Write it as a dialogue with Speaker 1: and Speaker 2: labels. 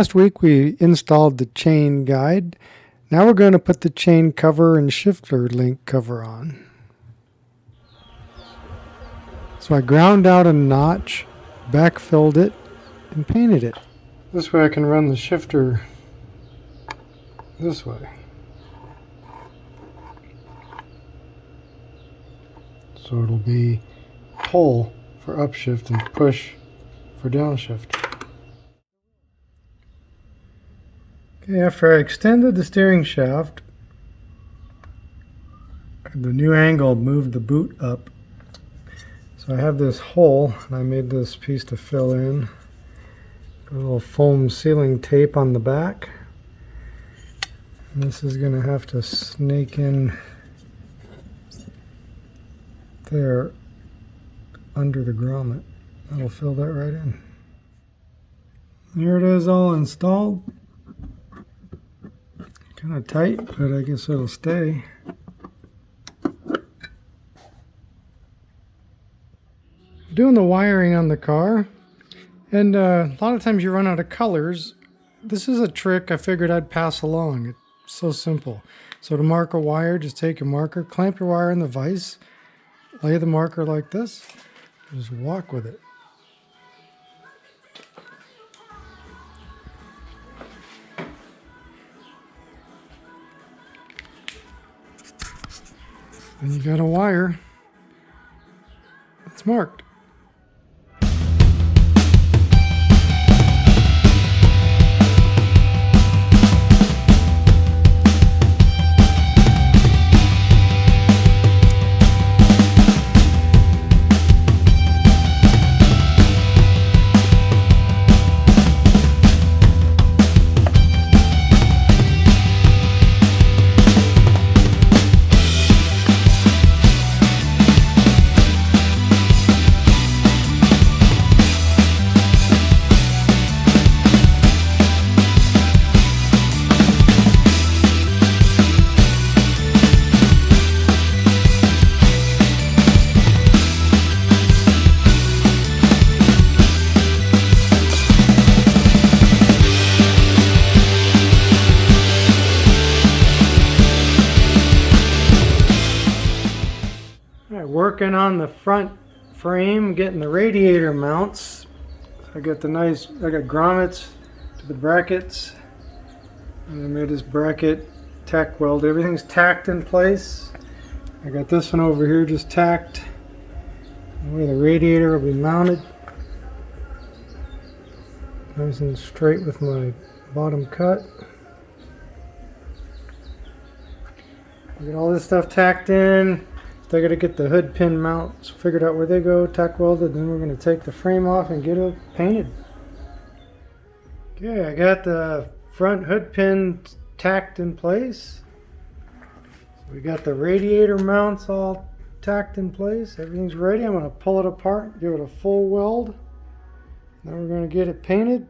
Speaker 1: last week we installed the chain guide. Now we're going to put the chain cover and shifter link cover on. So I ground out a notch, backfilled it, and painted it. This way I can run the shifter this way. So it'll be pull for upshift and push for downshift. Okay, after I extended the steering shaft, the new angle moved the boot up. So I have this hole, and I made this piece to fill in. A little foam sealing tape on the back. And this is going to have to snake in there under the grommet. That'll fill that right in. Here it is, all installed. Kind of tight, but I guess it'll stay. Doing the wiring on the car, and a lot of times you run out of colors. This is a trick I figured I'd pass along. It's so simple. So to mark a wire, just take your marker, clamp your wire in the vise, lay the marker like this, and just walk with it. Then you got a wire that's marked. Working on the front frame, getting the radiator mounts. I got grommets to the brackets, and I made this bracket tack weld. Everything's tacked in place. I got this one over here just tacked where the radiator will be mounted. Nice and straight with my bottom cut. I got all this stuff tacked in. I got to get the hood pin mounts figured out where they go, tack welded, then we're going to take the frame off and get it painted. Okay, I got the front hood pin tacked in place. We got the radiator mounts all tacked in place. Everything's ready. I'm going to pull it apart, give it a full weld. Then we're going to get it painted.